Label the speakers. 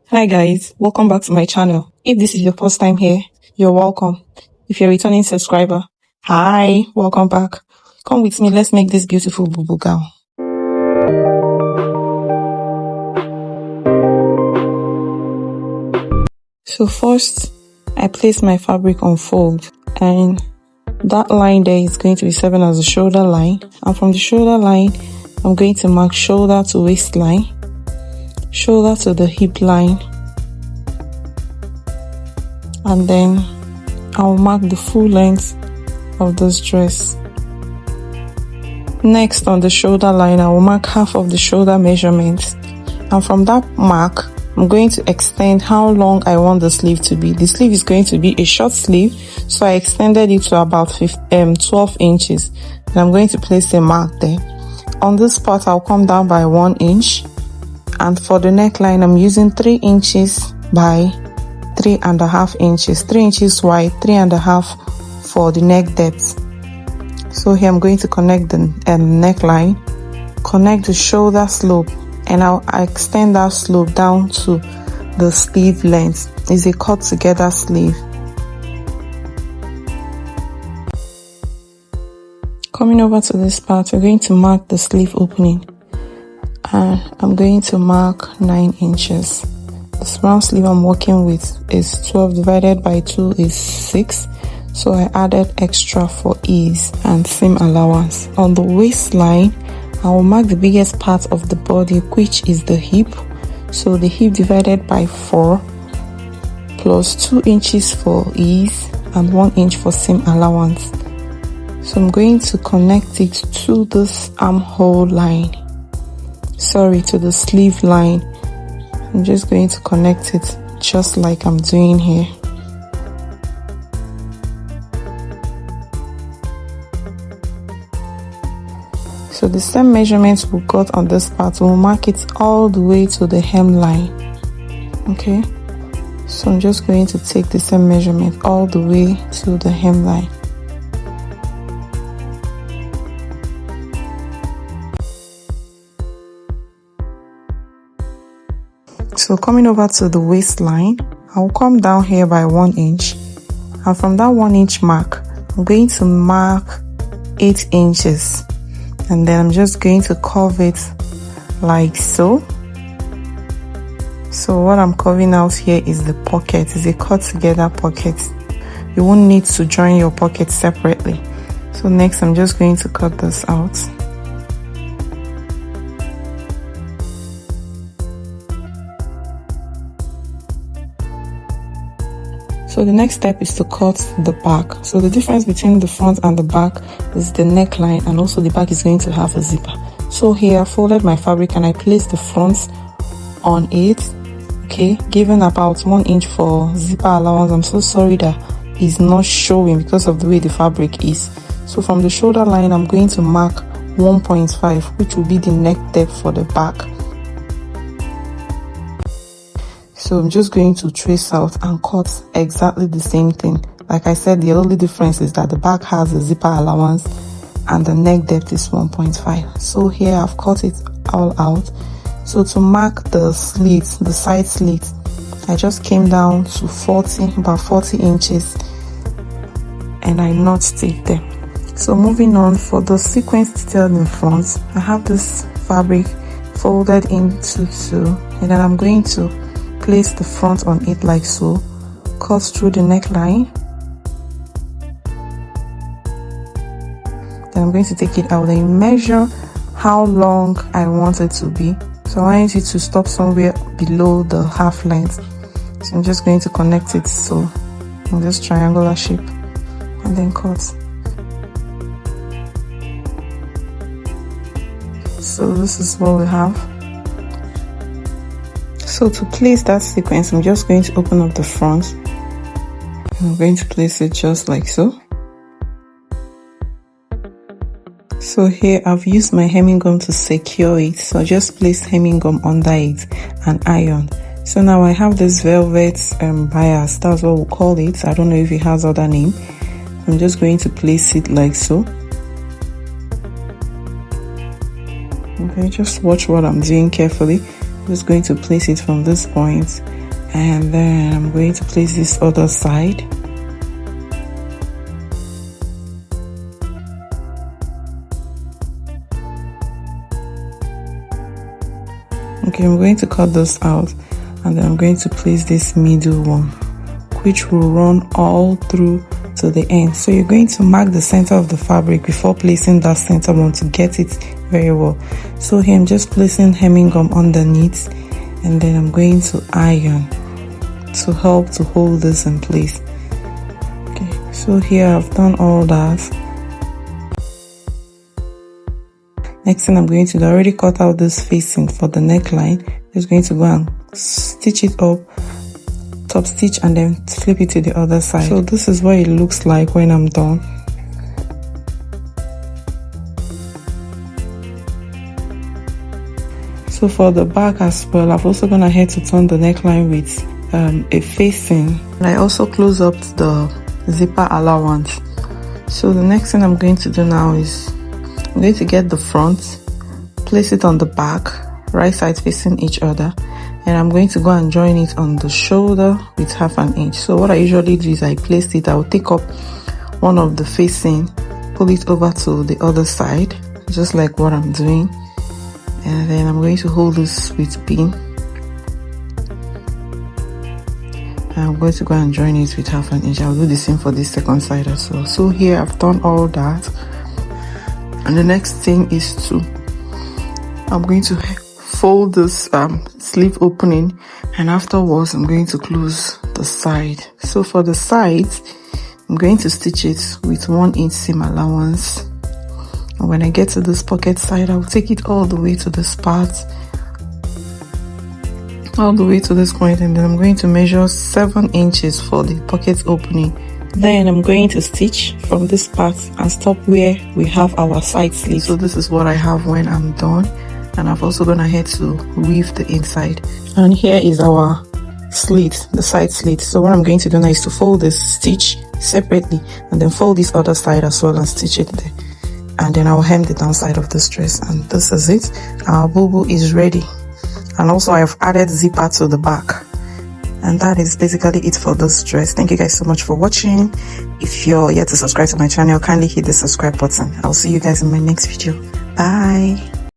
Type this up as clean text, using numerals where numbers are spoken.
Speaker 1: Hi guys, welcome back to my channel. If this is your first time here, you're welcome. If you're a returning subscriber, hi, welcome back. Come with me, let's make this beautiful Bubu gown. So first, I place my fabric on fold, and that line there is going to be serving as the shoulder line, and from the shoulder line, I'm going to mark shoulder to waistline, shoulder to the hip line, and then I'll mark the full length of this dress. Next, on the shoulder line, I will mark half of the shoulder measurement, and from that mark, I'm going to extend how long I want the sleeve to be. The sleeve is going to be a short sleeve, so I extended it to about 12 inches, and I'm going to place a mark there. On this part, I'll come down by 1 inch, and for the neckline, I'm using 3 inches by 3.5 inches, 3 inches wide, 3.5 for the neck depth. So here I'm going to connect the neckline, connect the shoulder slope, and I'll extend that slope down to the sleeve length. It's a cut together sleeve. Coming over to this part, we're going to mark the sleeve opening, and I'm going to mark 9 inches. The round sleeve I'm working with is 12 divided by 2 is 6, so I added extra for ease and seam allowance. On the waistline, I will mark the biggest part of the body, which is the hip. So the hip divided by 4 plus 2 inches for ease and 1 inch for seam allowance. So I'm going to connect it to this armhole line, to the sleeve line. I'm just going to connect it just like I'm doing here. So the same measurements we got on this part, we'll mark it all the way to the hemline. Okay, so I'm just going to take the same measurement all the way to the hemline. So coming over to the waistline, I'll come down here by 1 inch, and from that 1 inch mark, I'm going to mark 8 inches, and then I'm just going to curve it like so. So what I'm curving out here is the pocket. It's a cut together pocket. You won't need to join your pocket separately. So next, I'm just going to cut this out. So the next step is to cut the back. So the difference between the front and the back is the neckline, and also the back is going to have a zipper. So here I folded my fabric and I placed the front on it, okay, given about 1 inch for zipper allowance. I'm so sorry that it's not showing because of the way the fabric is. So from the shoulder line, I'm going to mark 1.5, which will be the neck depth for the back. So I'm just going to trace out and cut exactly the same thing. Like I said, the only difference is that the back has a zipper allowance and the neck depth is 1.5. So here I've cut it all out. So to mark the slits, the side slits, I just came down to about 40 inches, and I notched it there. So moving on, for the sequence detail in front, I have this fabric folded into 2, and then I'm going to place the front on it like so, cut through the neckline, then I'm going to take it out and measure how long I want it to be. So I want it to stop somewhere below the half length. So I'm just going to connect it so in this triangular shape, and then cut. So this is what we have. So to place that sequence, I'm just going to open up the front, and I'm going to place it just like so. So here I've used my hemming gum to secure it, so I just placed hemming gum under it and iron. So now I have this velvet bias, that's what we'll call it. I don't know if it has other name. I'm just going to place it like so. Okay, just watch what I'm doing carefully. I'm just going to place it from this point, and then I'm going to place this other side. Okay, I'm going to cut this out, and then I'm going to place this middle one, which will run all through to the end. So you're going to mark the center of the fabric before placing that center one to get it very well. So here I'm just placing hemming gum underneath, and then I'm going to iron to help to hold this in place. Okay, so here I've done all that. Next thing I'm going to do, I already cut out this facing for the neckline. Just going to go and stitch it up, top stitch, and then flip it to the other side. So this is what it looks like when I'm done. So for the back as well, I've also gone ahead to turn the neckline with a facing, and I also close up the zipper allowance. So the next thing I'm going to do now is I'm going to get the front, place it on the back, right sides facing each other, and I'm going to go and join it on the shoulder with 1/2 inch. So what I usually do is I place it, I will take up one of the facing, pull it over to the other side, just like what I'm doing, and then I'm going to hold this with pin. I'm going to go and join it with 1/2 inch. I'll do the same for this second side as well. So here I've done all that, and the next thing is I'm going to fold this sleeve opening, and afterwards I'm going to close the side. So for the sides, I'm going to stitch it with 1 inch seam allowance, and when I get to this pocket side, I'll take it all the way to this part, all the way to this point, and then I'm going to measure 7 inches for the pocket opening. Then I'm going to stitch from this part and stop where we have our side sleeve. So this is what I have when I'm done, and I've also gone ahead to weave the inside. And here is our slit, the side slit. So what I'm going to do now is to fold this stitch separately, and then fold this other side as well and stitch it there, and then I'll hem the downside of this dress. And this is it. Our bubu is ready, and also I've added zipper to the back. And that is basically it for this dress. Thank you guys so much for watching. If you're yet to subscribe to my channel, kindly hit the subscribe button. I'll see you guys in my next video. Bye.